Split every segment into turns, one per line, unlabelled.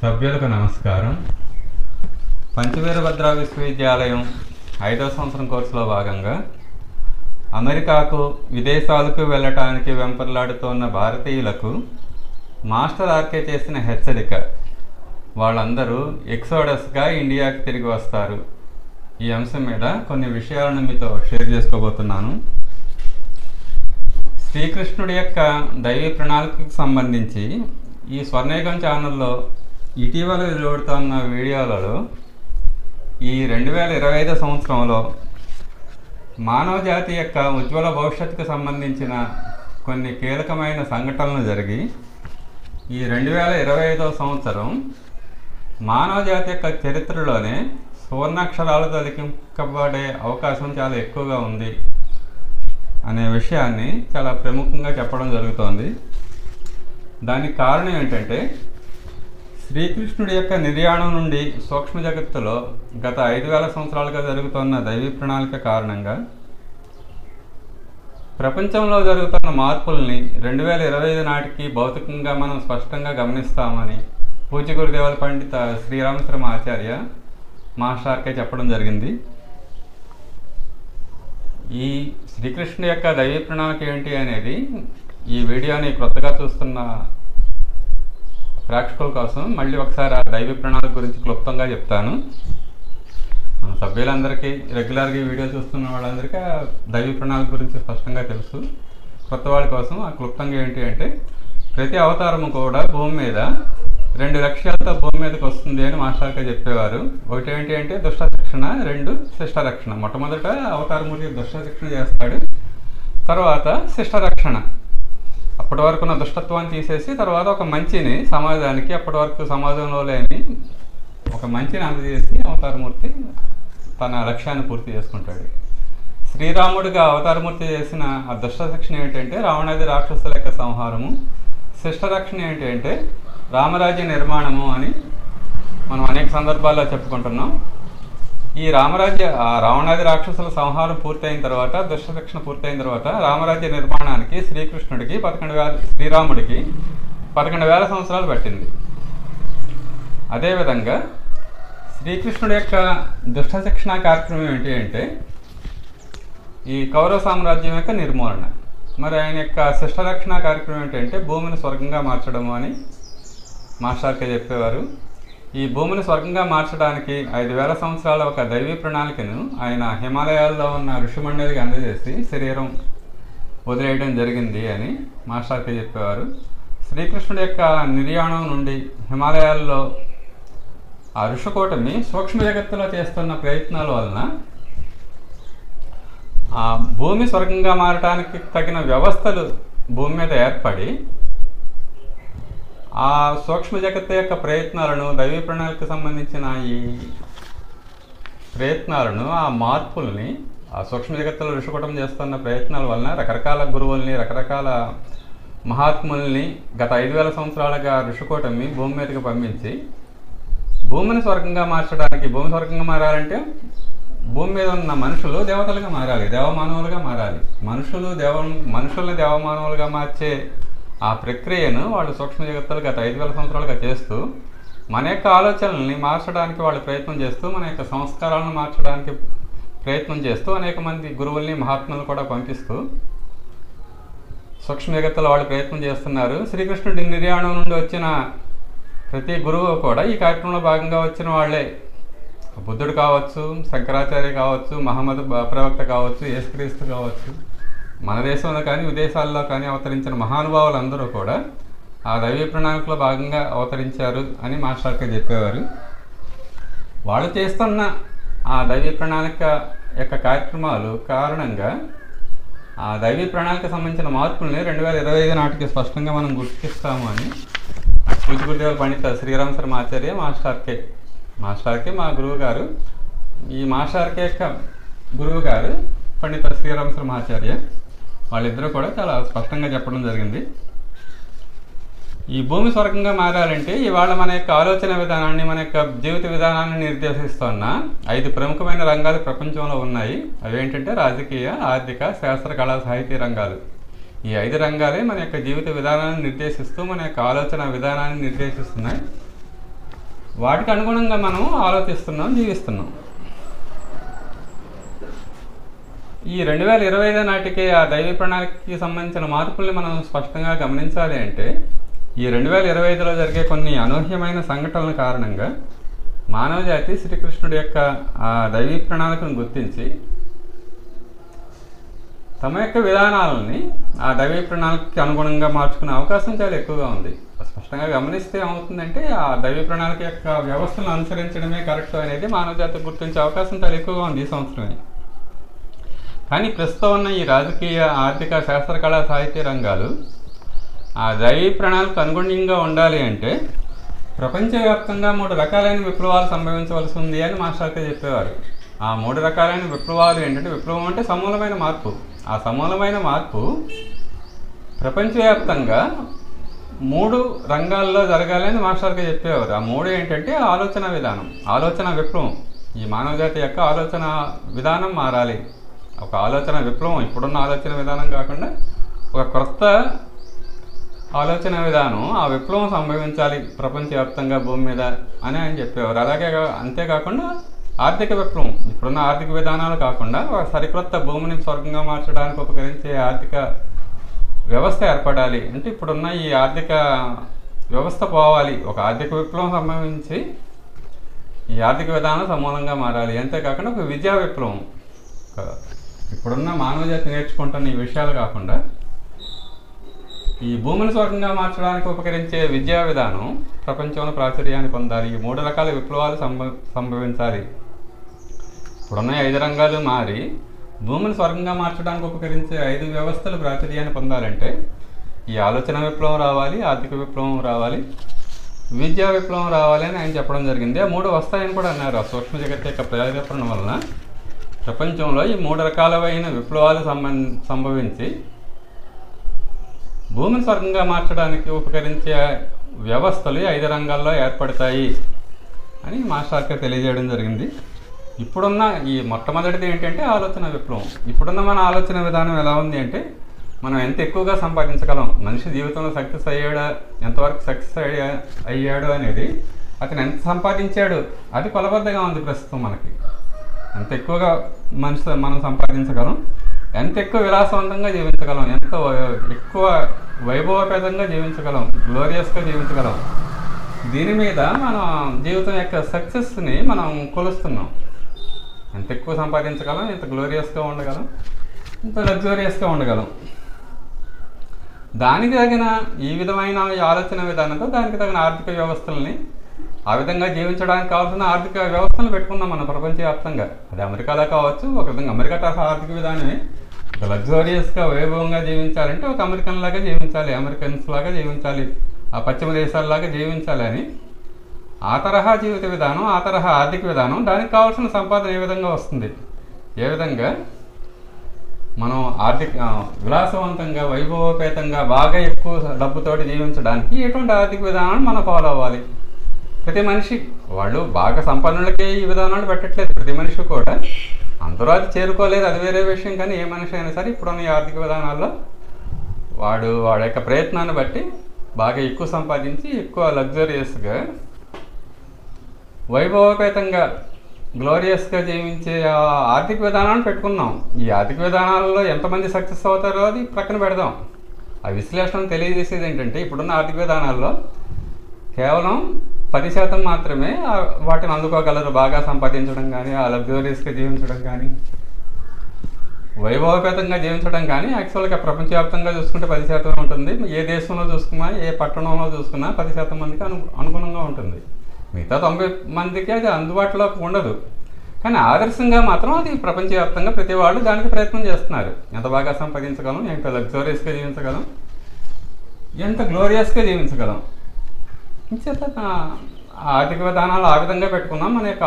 సభ్యులకు నమస్కారం. పంచవీరభద్ర విశ్వవిద్యాలయం 5వ సంవత్సరం కోర్సులో భాగంగా అమెరికాకు విదేశాలకు వెళ్ళటానికి వెంపర్లాడుతున్న భారతీయులకు మాస్టర్ ఆర్కే చేసిన హెచ్చరిక, వాళ్ళందరూ ఎక్సోడస్గా ఇండియాకి తిరిగి వస్తారు. ఈ అంశం మీద కొన్ని విషయాలను మీతో షేర్ చేసుకోబోతున్నాను. శ్రీకృష్ణుడి యొక్క దైవీ ప్రణాళికకు సంబంధించి ఈ స్వర్ణయుగం ఛానల్లో ఇటీవల వెలువడుతున్న వీడియోలలో ఈ 2025 సంవత్సరంలో మానవ జాతి యొక్క ఉజ్వల భవిష్యత్తుకు సంబంధించిన కొన్ని కీలకమైన సంఘటనలు జరిగి ఈ 2025 సంవత్సరం మానవ జాతి యొక్క చరిత్రలోనే సువర్ణాక్షరాలతో లిఖించబడే అవకాశం చాలా ఎక్కువగా ఉంది అనే విషయాన్ని చాలా ప్రముఖంగా చెప్పడం జరుగుతోంది. దానికి కారణం ఏంటంటే, శ్రీకృష్ణుడి యొక్క నిర్యాణం నుండి సూక్ష్మ జగత్తులో గత 5000 సంవత్సరాలుగా జరుగుతున్న దైవీ ప్రణాళిక కారణంగా ప్రపంచంలో జరుగుతున్న మార్పుల్ని 2025 నాటికి భౌతికంగా మనం స్పష్టంగా గమనిస్తామని పూజ్య గురుదేవుల పండిత శ్రీరామశర్మ ఆచార్య మాస్టర్ ఆర్కే చెప్పడం జరిగింది. ఈ శ్రీకృష్ణుడి యొక్క దైవీ ప్రణాళిక ఏంటి అనేది ఈ వీడియోని కొత్తగా చూస్తున్న ప్రేక్షకుల కోసం మళ్ళీ ఒకసారి ఆ దైవీ ప్రణాళిక గురించి క్లుప్తంగా చెప్తాను. మన సభ్యులందరికీ రెగ్యులర్గా ఈ వీడియో చూస్తున్న వాళ్ళందరికీ ఆ దైవీ ప్రణాళిక గురించి స్పష్టంగా తెలుసు. కొత్త వాళ్ళ కోసం ఆ క్లుప్తంగా ఏంటి అంటే, ప్రతి అవతారము కూడా భూమి మీద 2 లక్ష్యాలతో భూమి మీదకి వస్తుంది అని మాస్టర్గా చెప్పేవారు. ఒకటి ఏంటి అంటే దుష్ట శిక్షణ, 2 శిష్ట రక్షణ. మొట్టమొదట అవతారమూర్తి దుష్ట శిక్షణ చేస్తాడు, తర్వాత శిష్ట రక్షణ. అప్పటి వరకు ఉన్న దుష్టత్వాన్ని తీసేసి తర్వాత ఒక మంచిని సమాజానికి, అప్పటి వరకు సమాజంలో లేని ఒక మంచిని అందజేసి అవతారమూర్తి తన లక్ష్యాన్ని పూర్తి చేసుకుంటాడు. శ్రీరాముడిగా అవతారమూర్తి చేసిన ఆ దుష్ట శిక్షణ ఏంటంటే రావణాది రాక్షసుల యొక్క సంహారము. శిష్ట రక్షణ ఏంటి అంటే రామరాజ్య నిర్మాణము అని మనం అనేక సందర్భాల్లో చెప్పుకుంటున్నాం. ఈ రావణాది రాక్షసుల సంహారం పూర్తయిన తర్వాత, దుష్ట శిక్షణ పూర్తయిన తర్వాత రామరాజ్య నిర్మాణానికి శ్రీకృష్ణుడికి 11,000, శ్రీరాముడికి 11,000 సంవత్సరాలు పట్టింది. అదేవిధంగా శ్రీకృష్ణుడి యొక్క దుష్ట శిక్షణ కార్యక్రమం ఏంటి అంటే ఈ కౌరవ సామ్రాజ్యం యొక్క నిర్మూలన. మరి ఆయన యొక్క శిష్ట రక్షణ కార్యక్రమం ఏంటంటే భూమిని స్వర్గంగా మార్చడము అని మాస్టర్కే చెప్పేవారు. ఈ భూమిని స్వర్గంగా మార్చడానికి 5,000 సంవత్సరాల ఒక దైవీ ప్రణాళికను ఆయన హిమాలయాల్లో ఉన్న ఋషిమండలికి అందజేసి శరీరం వదిలేయడం జరిగింది అని మాస్టర్కే చెప్పేవారు. శ్రీకృష్ణుడి యొక్క నిర్యాణం నుండి హిమాలయాల్లో ఆ ఋషికూటమి సూక్ష్మ జగత్తులో చేస్తున్న ప్రయత్నాల వలన ఆ భూమి స్వర్గంగా మారటానికి తగిన వ్యవస్థలు భూమి మీద ఏర్పడి ఆ సూక్ష్మ జగత్తు యొక్క ప్రయత్నాలను, దైవీ ప్రణాళికకు సంబంధించిన ఈ ప్రయత్నాలను, ఆ మార్పుల్ని ఆ సూక్ష్మ జగత్తులో ఋషికూటం చేస్తున్న ప్రయత్నాల వలన రకరకాల గురువుల్ని, రకరకాల మహాత్ముల్ని గత 5,000 సంవత్సరాలుగా ఋషికూటమి భూమి మీదకి పంపించి భూమిని స్వర్గంగా మార్చడానికి, భూమి స్వర్గంగా మారాలంటే భూమి మీద ఉన్న మనుషులు దేవతలుగా మారాలి, దేవమానవులుగా మారాలి. మనుషుల్ని దేవమానవులుగా మార్చే ఆ ప్రక్రియను వాళ్ళు సూక్ష్మ జగత్తులు గత 5,000 సంవత్సరాలుగా చేస్తూ మన యొక్క ఆలోచనల్ని మార్చడానికి వాళ్ళు ప్రయత్నం చేస్తూ, మన యొక్క సంస్కారాలను మార్చడానికి ప్రయత్నం చేస్తూ అనేక మంది గురువుల్ని, మహాత్ములను కూడా పంపిస్తూ సూక్ష్మ జగత్తులో వాళ్ళు ప్రయత్నం చేస్తున్నారు. శ్రీకృష్ణుడి నిర్యాణం నుండి వచ్చిన ప్రతి గురువు కూడా ఈ కార్యక్రమంలో భాగంగా వచ్చిన వాళ్ళే. బుద్ధుడు కావచ్చు, శంకరాచార్య కావచ్చు, మహమ్మద్ ప్రవక్త కావచ్చు, యేసుక్రీస్తు కావచ్చు, మన దేశంలో కానీ విదేశాల్లో కానీ అవతరించిన మహానుభావులందరూ కూడా ఆ దైవీ ప్రణాళికలో భాగంగా అవతరించారు అని మాస్టర్గా చెప్పేవారు. వాళ్ళు చేస్తున్న ఆ దైవీ ప్రణాళిక యొక్క కార్యక్రమాలు కారణంగా ఆ దైవీ ప్రణాళిక సంబంధించిన మార్పుల్ని 2025 నాటికి స్పష్టంగా మనం గుర్తిస్తాము అని పూజ్య గురుదేవుల పండిత శ్రీరామశర్మ ఆచార్య మాస్టర్కే మా గురువు గారు, ఈ మాస్టర్కే యొక్క గురువు గారు పండిత శ్రీరామశర్మ ఆచార్య, వాళ్ళిద్దరూ కూడా చాలా స్పష్టంగా చెప్పడం జరిగింది. ఈ భూమి స్వర్గంగా మారాలంటే ఇవాళ మన యొక్క ఆలోచన విధానాన్ని, మన యొక్క జీవిత విధానాన్ని నిర్దేశిస్తున్న 5 ప్రముఖమైన రంగాలు ప్రపంచంలో ఉన్నాయి. అవేంటంటే రాజకీయ, ఆర్థిక, శాస్త్ర, కళా, సాహితీ రంగాలు. ఈ 5 రంగాలే మన యొక్క జీవిత విధానాన్ని నిర్దేశిస్తూ మన యొక్క ఆలోచన విధానాన్ని నిర్దేశిస్తున్నాయి. వాటికి అనుగుణంగా మనం ఆలోచిస్తున్నాం, జీవిస్తున్నాం. ఈ 2025 నాటికి ఆ దైవ ప్రణాళికకి సంబంధించిన మార్పుల్ని మనం స్పష్టంగా గమనించాలి అంటే ఈ 2025లో జరిగే కొన్ని అనూహ్యమైన సంఘటనల కారణంగా మానవజాతి శ్రీకృష్ణుడి యొక్క ఆ దైవీ ప్రణాళికను గుర్తించి తమ యొక్క విధానాలని ఆ దైవీ ప్రణాళికకి అనుగుణంగా మార్చుకునే అవకాశం చాలా ఎక్కువగా ఉంది. స్పష్టంగా గమనిస్తే ఏమవుతుందంటే ఆ దైవీ ప్రణాళిక యొక్క వ్యవస్థను అనుసరించడమే కరెక్ట్ అనేది మానవజాతి గుర్తించే అవకాశం చాలా ఎక్కువగా ఉంది ఈ సంవత్సరమే. కానీ ప్రస్తుతం ఉన్న ఈ రాజకీయ, ఆర్థిక, శాస్త్ర, కళా, సాహిత్య రంగాలు ఆ దైవీ ప్రణాళిక అనుగుణంగా ఉండాలి అంటే ప్రపంచవ్యాప్తంగా 3 రకాలైన విప్లవాలు సంభవించవలసి ఉంది అని మాస్టర్కే చెప్పేవారు. ఆ 3 రకాలైన విప్లవాలు ఏంటంటే, విప్లవం అంటే సమూలమైన మార్పు. ఆ సమూలమైన మార్పు ప్రపంచవ్యాప్తంగా 3 రంగాల్లో జరగాలని మాస్టర్కే చెప్పేవారు. ఆ 3 ఏంటంటే ఆలోచన విధానం, ఆలోచన విప్లవం. ఈ మానవజాతి యొక్క ఆలోచన విధానం మారాలి. ఒక ఆలోచన విప్లవం, ఇప్పుడున్న ఆలోచన విధానం కాకుండా ఒక కొత్త ఆలోచన విధానం, ఆ విప్లవం సంభవించాలి ప్రపంచవ్యాప్తంగా భూమి మీద అని ఆయన చెప్పేవారు. అలాగే అంతేకాకుండా ఆర్థిక విప్లవం, ఇప్పుడున్న ఆర్థిక విధానాలు కాకుండా ఒక సరికొత్త భూమిని స్వర్గంగా మార్చడానికి ఉపకరించే ఆర్థిక వ్యవస్థ ఏర్పడాలి. అంటే ఇప్పుడున్న ఈ ఆర్థిక వ్యవస్థ పోవాలి, ఒక ఆర్థిక విప్లవం సంభవించి ఈ ఆర్థిక విధానం సమూలంగా మారాలి. అంతేకాకుండా ఒక విద్యా విప్లవం, ఇప్పుడున్న మానవజాతి నేర్చుకుంటున్న ఈ విషయాలు కాకుండా ఈ భూమిని స్వర్గంగా మార్చడానికి ఉపకరించే విద్యా విధానం ప్రపంచంలో ప్రాచుర్యాన్ని పొందాలి. ఈ 3 రకాల విప్లవాలు సంభవించాలి. ఇప్పుడున్న 5 రంగాలు మారి భూమిని స్వర్గంగా మార్చడానికి ఉపకరించే 5 వ్యవస్థలు ప్రాచుర్యాన్ని పొందాలంటే ఈ ఆలోచన విప్లవం రావాలి, ఆర్థిక విప్లవం రావాలి, విద్యా విప్లవం రావాలి అని ఆయన చెప్పడం జరిగింది. ఆ 3 వస్తాయని కూడా అన్నారు. ఆ సూక్ష్మ జగత్ యొక్క ప్రేరేపణ వలన ప్రపంచంలో ఈ 3 రకాలైన విప్లవాలు సంభవించి భూమిని స్వర్గంగా మార్చడానికి ఉపకరించే వ్యవస్థలు 5 రంగాల్లో ఏర్పడతాయి అని మాస్టర్కే తెలియజేయడం జరిగింది. ఇప్పుడున్న ఈ మొట్టమొదటిది ఏంటంటే ఆలోచన విప్లవం. ఇప్పుడున్న మన ఆలోచన విధానం ఎలా ఉంది అంటే, మనం ఎంత ఎక్కువగా సంపాదించగలం, మనిషి జీవితంలో సక్సెస్ అయ్యాడా, ఎంతవరకు సక్సెస్ అయ్యాడు అనేది, అతను ఎంత సంపాదించాడు అది కొలబద్దగా ఉంది ప్రస్తుతం మనకి. ఎంత ఎక్కువగా మనం సంపాదించగలం, ఎంత ఎక్కువ విలాసవంతంగా జీవించగలం, ఎంత ఎక్కువ వైభవపేతంగా జీవించగలం, గ్లోరియస్గా జీవించగలం, దీని మీద మనం జీవితం యొక్క సక్సెస్ని మనం కొలుస్తున్నాం. ఎంత ఎక్కువ సంపాదించగలం, ఎంత గ్లోరియస్గా ఉండగలం, ఎంత లగ్జూరియస్గా ఉండగలం. దానికి తగిన ఈ విధమైన ఆలోచన విధానంతో దానికి తగిన ఆర్థిక వ్యవస్థలని, ఆ విధంగా జీవించడానికి కావాల్సిన ఆర్థిక వ్యవస్థలు పెట్టుకున్నాం మనం ప్రపంచవ్యాప్తంగా. అది అమెరికాలో కావచ్చు, ఒక విధంగా అమెరికా తరహా ఆర్థిక విధానమే. ఒక లగ్జూరియస్గా వైభవంగా జీవించాలంటే ఒక అమెరికన్ లాగా జీవించాలి, అమెరికన్స్ లాగా జీవించాలి, ఆ పశ్చిమ దేశాలలాగా జీవించాలి అని ఆ తరహా జీవిత విధానం, ఆ తరహా ఆర్థిక విధానం, దానికి కావాల్సిన సంపాదన ఏ విధంగా వస్తుంది, ఏ విధంగా మనం ఆర్థిక విలాసవంతంగా, వైభవపేతంగా, బాగా ఎక్కువ డబ్బుతోటి జీవించడానికి ఎటువంటి ఆర్థిక విధానాన్ని మనం ఫాలో అవ్వాలి. ప్రతి మనిషి, వాళ్ళు బాగా సంపన్నులకే ఈ విధానాలు పెట్టట్లేదు, ప్రతి మనిషి కూడా. అందరూ అది చేరుకోలేదు, అది వేరే విషయం. కానీ ఏ మనిషి అయినా సరే ఇప్పుడున్న ఈ ఆర్థిక విధానాల్లో వాడి యొక్క ప్రయత్నాన్ని బట్టి బాగా ఎక్కువ సంపాదించి ఎక్కువ లగ్జరియస్గా, వైభవపేతంగా, గ్లోరియస్గా జీవించే ఆర్థిక విధానాన్ని పెట్టుకున్నాం. ఈ ఆర్థిక విధానాలలో ఎంతమంది సక్సెస్ అవుతారో అది ప్రక్కన పెడదాం. ఆ విశ్లేషణ తెలియజేసేది ఏంటంటే, ఇప్పుడున్న ఆర్థిక విధానాల్లో కేవలం 10% మాత్రమే వాటిని అందుకోగలరు. బాగా సంపాదించడం కానీ, ఆ లగ్జూరియస్గా జీవించడం కానీ, వైభవపేతంగా జీవించడం కానీ. యాక్చువల్గా ప్రపంచవ్యాప్తంగా చూసుకుంటే 10% ఉంటుంది. ఏ దేశంలో చూసుకున్నా, ఏ పట్టణంలో చూసుకున్నా 10% మందికి అనుగుణంగా ఉంటుంది. మిగతా 90 మందికి అది అందుబాటులోకి ఉండదు. కానీ ఆదర్శంగా మాత్రం అది ప్రపంచవ్యాప్తంగా ప్రతి వాళ్ళు దానికి ప్రయత్నం చేస్తున్నారు. ఎంత బాగా సంపాదించగలం, ఎంత లగ్జూరియస్గా జీవించగలం, ఎంత గ్లోరియస్గా జీవించగలం. ఇంచేత ఆర్థిక విధానాలు ఆ విధంగా పెట్టుకున్నాం. మన యొక్క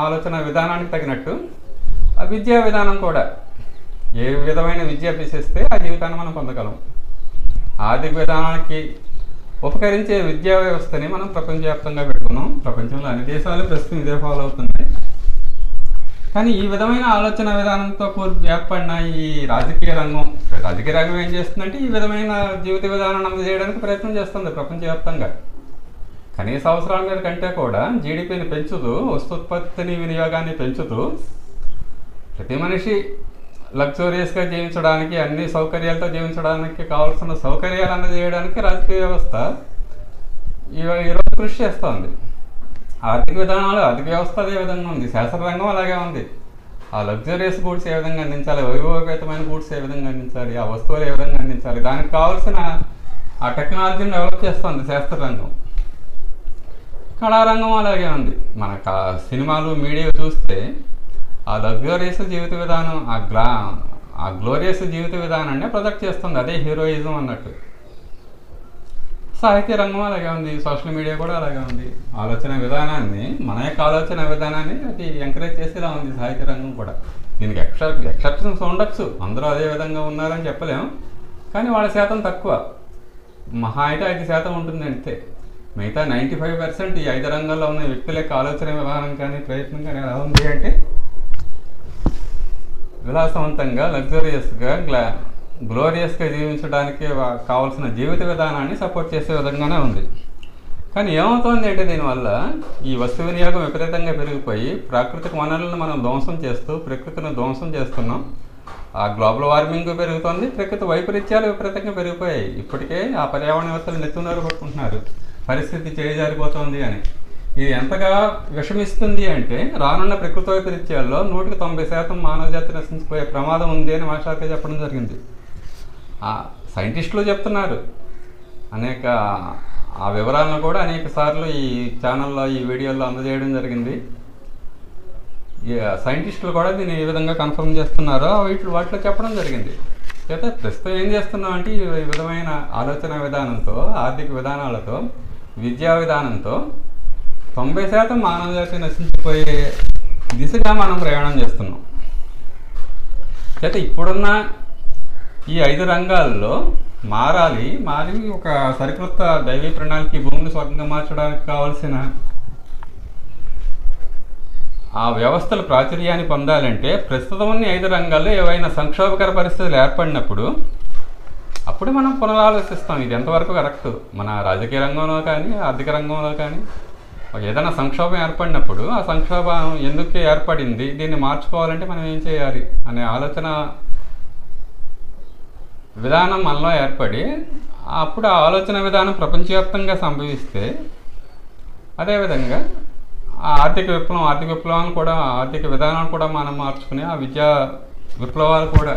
ఆలోచన విధానానికి తగినట్టు ఆ విద్యా విధానం కూడా, ఏ విధమైన విద్య అభ్యసిస్తే ఆ జీవితాన్ని మనం పొందగలం. ఆర్థిక విధానానికి ఉపకరించే విద్యా వ్యవస్థని మనం ప్రపంచవ్యాప్తంగా పెట్టుకున్నాం. ప్రపంచంలో అన్ని దేశాలు ప్రస్తుతం ఇదే ఫాలో అవుతున్నాయి. కానీ ఈ విధమైన ఆలోచన విధానంతో ఏర్పడిన ఈ రాజకీయ రంగం ఏం చేస్తుందంటే, ఈ విధమైన జీవిత విధానాన్ని అందజేయడానికి ప్రయత్నం చేస్తుంది ప్రపంచవ్యాప్తంగా. కనీస అవసరాల మీద కంటే కూడా జీడిపిని పెంచుతూ, వస్తోత్పత్తిని వినియోగాన్ని పెంచుతూ, ప్రతి మనిషి లగ్జూరియస్గా జీవించడానికి, అన్ని సౌకర్యాలతో జీవించడానికి కావాల్సిన సౌకర్యాలు అందజేయడానికి రాజకీయ వ్యవస్థ ఈరోజు కృషి చేస్తోంది. ఆర్థిక విధానాలు, ఆర్థిక వ్యవస్థ అదే విధంగా ఉంది, శాస్త్రరంగం అలాగే ఉంది. ఆ లగ్జరియస్ గూడ్స్ ఏ విధంగా అందించాలి, వైభవపేతమైన గూడ్స్ ఏ విధంగా అందించాలి, ఆ వస్తువులు ఏ విధంగా అందించాలి, దానికి కావాల్సిన ఆ టెక్నాలజీని డెవలప్ చేస్తుంది శాస్త్రరంగం. కళారంగం అలాగే ఉంది. మన సినిమాలు, మీడియా చూస్తే ఆ లగ్జరియస్ జీవిత విధానం, ఆ గ్లోరియస్ జీవిత విధానాన్ని ప్రొజెక్ట్ చేస్తుంది. అదే హీరోయిజం అన్నట్టు. సాహిత్య రంగం అలాగే ఉంది, సోషల్ మీడియా కూడా అలాగే ఉంది. ఆలోచన విధానాన్ని, మన యొక్క ఆలోచన విధానాన్ని అది ఎంకరేజ్ చేసేలా ఉంది సాహిత్య రంగం కూడా. దీనికి ఎక్సెప్షన్స్ ఉండొచ్చు, అందరూ అదే విధంగా ఉన్నారని చెప్పలేము, కానీ వాళ్ళ శాతం తక్కువ. మహా అయితే 5% ఉంటుంది అంతే. మిగతా 95% ఈ 5 రంగాల్లో ఉన్న వ్యక్తుల యొక్క ఆలోచన విధానం కానీ, ప్రయత్నం కానీ ఎలా ఉంది అంటే విలాసవంతంగా, లగ్జరియస్గా, గ్లోరియస్గా జీవించడానికి కావాల్సిన జీవిత విధానాన్ని సపోర్ట్ చేసే విధంగానే ఉంది. కానీ ఏమవుతుంది అంటే దీనివల్ల ఈ వస్తు వినియోగం విపరీతంగా పెరిగిపోయి ప్రాకృతిక వనరులను మనం ధ్వంసం చేస్తూ ప్రకృతిని ధ్వంసం చేస్తున్నాం. ఆ గ్లోబల్ వార్మింగ్ పెరుగుతుంది, ప్రకృతి వైపరీత్యాలు విపరీతంగా పెరిగిపోయాయి. ఇప్పటికే ఆ పర్యావరణ వ్యవస్థలు నెత్తున్నారు పట్టుకుంటున్నారు, పరిస్థితి చేజారిపోతుంది అని. ఇది ఎంతగా విషమిస్తుంది అంటే రానున్న ప్రకృతి వైపరీత్యాల్లో 190% మానవ జాతి నశించిపోయే ప్రమాదం ఉంది అని మాస్టర్గా చెప్పడం జరిగింది. సైంటిస్టులు చెప్తున్నారు. అనేక ఆ వివరాలను కూడా అనేక సార్లు ఈ ఛానల్లో, ఈ వీడియోల్లో అందజేయడం జరిగింది. సైంటిస్టులు కూడా దీన్ని ఏ విధంగా కన్ఫర్మ్ చేస్తున్నారో వాటిలో చెప్పడం జరిగింది. అయితే ప్రస్తుతం ఏం చేస్తున్నాం అంటే ఈ విధమైన ఆలోచన విధానంతో, ఆర్థిక విధానాలతో, విద్యా విధానంతో 90% మానవ జాతి నశించిపోయే దిశగా మనం ప్రయాణం చేస్తున్నాం. అయితే ఇప్పుడున్న ఈ 5 రంగాల్లో మారి ఒక సరికొత్త దైవీ ప్రణాళిక, భూమిని స్వర్గంగా మార్చడానికి కావాల్సిన ఆ వ్యవస్థలు ప్రాచుర్యాన్ని పొందాలంటే ప్రస్తుతం ఉన్న 5 రంగాల్లో ఏవైనా సంక్షోభకర పరిస్థితులు ఏర్పడినప్పుడు అప్పుడు మనం పునరాలోచిస్తాం ఇది ఎంతవరకు కరెక్ట్. మన రాజకీయ రంగంలో కానీ, ఆర్థిక రంగంలో కానీ ఏదైనా సంక్షోభం ఏర్పడినప్పుడు ఆ సంక్షోభం ఎందుకు ఏర్పడింది, దీన్ని మార్చుకోవాలంటే మనం ఏం చేయాలి అనే ఆలోచన విధానం మనలో ఏర్పడి అప్పుడు ఆ ఆలోచన విధానం ప్రపంచవ్యాప్తంగా సంభవిస్తే అదేవిధంగా ఆర్థిక విప్లవాన్ని కూడా, ఆర్థిక విధానాన్ని కూడా మనం మార్చుకుని ఆ విద్యా విప్లవాలు కూడా,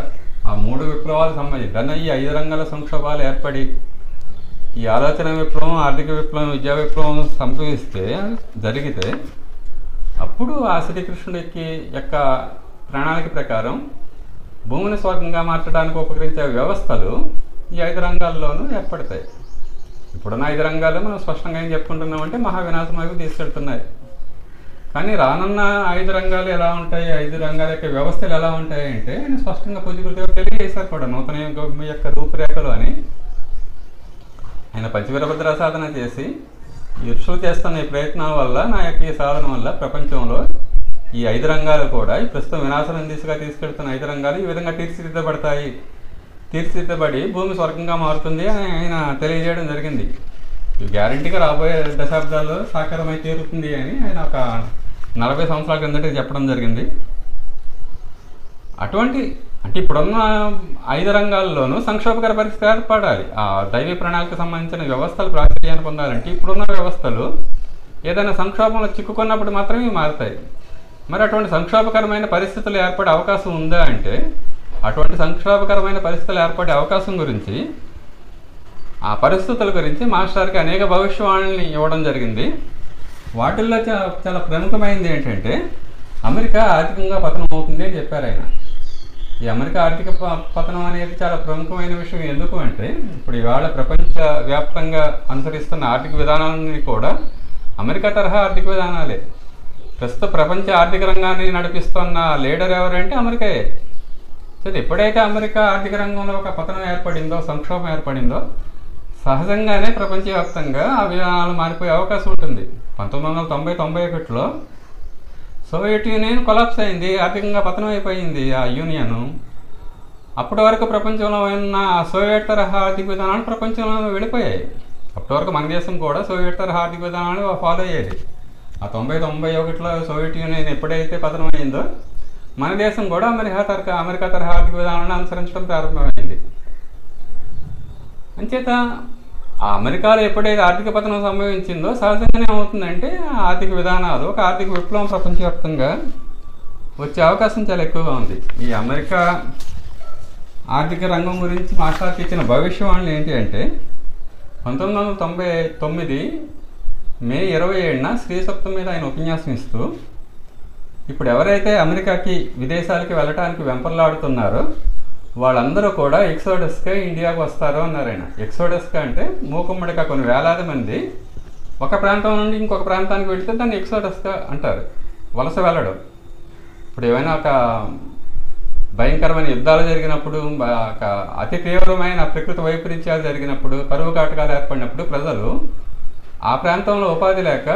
ఆ 3 విప్లవాలకు సంబంధించి దాన్ని ఈ 5 రంగాల సంక్షోభాలు ఏర్పడి ఈ ఆలోచన విప్లవం, ఆర్థిక విప్లవం, విద్యా విప్లవం జరిగితే అప్పుడు ఆ శ్రీకృష్ణుడి యొక్క ప్రణాళిక ప్రకారం భూమిని స్వర్గంగా మార్చడానికి ఉపకరించే వ్యవస్థలు ఈ 5 రంగాల్లోనూ ఏర్పడతాయి. ఇప్పుడున్న 5 రంగాలు మనం స్పష్టంగా ఏం చెప్పుకుంటున్నామంటే మహావినాశం వైపు తీసుకెళ్తున్నాయి. కానీ రానున్న 5 రంగాలు ఎలా ఉంటాయి, 5 రంగాల యొక్క వ్యవస్థలు ఎలా ఉంటాయి అంటే నేను స్పష్టంగా పూజగురుదేవుడు తెలియజేశారు కూడా నూతన యుగం యొక్క రూపురేఖలు అని. ఆయన పంచవీరభద్ర సాధన చేసి ఈ ఋషులు చేస్తున్న ఈ ప్రయత్నాల వల్ల, నా యొక్క ఈ సాధన వల్ల ప్రపంచంలో ఈ 5 రంగాలు కూడా ఈ ప్రస్తుతం వినాశనం దిశగా తీసుకెళ్తున్న 5 రంగాలు ఈ విధంగా తీర్చిదిద్దబడి భూమి స్వర్గంగా మారుతుంది అని ఆయన తెలియజేయడం జరిగింది. ఈ గ్యారంటీగా రాబోయే దశాబ్దాల్లో సాకారమై తీరుతుంది అని ఆయన ఒక 40 సంవత్సరాల కిందట చెప్పడం జరిగింది. అంటే ఇప్పుడున్న 5 రంగాల్లోనూ సంక్షోభకర పరిస్థితి ఏర్పడాలి. ఆ దైవీ ప్రణాళికకు సంబంధించిన వ్యవస్థలు ప్రాచుర్యాన్ని పొందాలంటే ఇప్పుడున్న వ్యవస్థలు ఏదైనా సంక్షోభంలో చిక్కుకున్నప్పుడు మాత్రమే మారుతాయి. మరి అటువంటి సంక్షోభకరమైన పరిస్థితులు ఏర్పడే అవకాశం ఉందా అంటే అటువంటి సంక్షోభకరమైన పరిస్థితులు ఏర్పడే అవకాశం గురించి, ఆ పరిస్థితుల గురించి మాస్టర్కి అనేక భవిష్యవాణుల్ని ఇవ్వడం జరిగింది. వాటిల్లో చాలా ప్రముఖమైనది ఏంటంటే అమెరికా ఆర్థికంగా పతనం అవుతుంది అని చెప్పారు ఆయన. ఈ అమెరికా ఆర్థిక పతనం అనేది చాలా ప్రముఖమైన విషయం. ఎందుకు అంటే ఇప్పుడు ఇవాళ ప్రపంచ వ్యాప్తంగా అనుసరిస్తున్న ఆర్థిక విధానాన్ని కూడా అమెరికా తరహా ఆర్థిక విధానాలే. ప్రస్తుత ప్రపంచ ఆర్థిక రంగాన్ని నడిపిస్తున్న లీడర్ ఎవరంటే అమెరికాయే. ఎప్పుడైతే అమెరికా ఆర్థిక రంగంలో ఒక పతనం ఏర్పడిందో, సంక్షోభం ఏర్పడిందో సహజంగానే ప్రపంచవ్యాప్తంగా ఆ విధానాలు మారిపోయే అవకాశం ఉంటుంది. 1990-91లో సోవియట్ యూనియన్ కొలాప్స్ అయింది, ఆర్థికంగా పతనం అయిపోయింది ఆ యూనియన్. అప్పటి వరకు ప్రపంచంలో ఉన్న సోవియట్ తరహా ఆర్థిక విధానాలు ప్రపంచంలో వెళ్ళిపోయాయి. అప్పటి వరకు మన దేశం కూడా సోవియట్ తరహా ఆర్థిక విధానాలు ఫాలో అయ్యేది. ఆ 91లో సోవియట్ యూనియన్ ఎప్పుడైతే పతనమైందో మన దేశం కూడా అమెరికా తరహా ఆర్థిక విధానాలను అనుసరించడం ప్రారంభమైంది. అంచేత ఆ అమెరికాలో ఎప్పుడైతే ఆర్థిక పతనం సంభవించిందో సహజంగానే ఏమవుతుందంటే ఆర్థిక విధానాలు ఒక ఆర్థిక విప్లవం ప్రపంచవ్యాప్తంగా వచ్చే అవకాశం చాలా ఎక్కువగా ఉంది. ఈ అమెరికా ఆర్థిక రంగం గురించి మాట్లాడికి ఇచ్చిన భవిష్యవాణులు ఏంటి అంటే 1999 మే 27న స్త్రీ సప్తం మీద ఆయన ఉపన్యాసం ఇస్తూ ఇప్పుడు ఎవరైతే అమెరికాకి విదేశాలకి వెళ్ళటానికి వెంపర్లాడుతున్నారో వాళ్ళందరూ కూడా ఎక్సోడస్గా ఇండియాకు వస్తారు అన్నారు ఆయన. ఎక్సోడస్గా అంటే మూకుమ్మడిగా కొన్ని వేలాది మంది ఒక ప్రాంతం నుండి ఇంకొక ప్రాంతానికి వెళితే దాన్ని ఎక్సోడస్గా అంటారు, వలస వెళ్ళడం. ఇప్పుడు ఏమైనా ఒక భయంకరమైన యుద్ధాలు జరిగినప్పుడు, ఒక అతి తీవ్రమైన ప్రకృతి వైపరీత్యాలు జరిగినప్పుడు, కరువు కాటకాలు ఏర్పడినప్పుడు ప్రజలు ఆ ప్రాంతంలో ఉపాధి లేక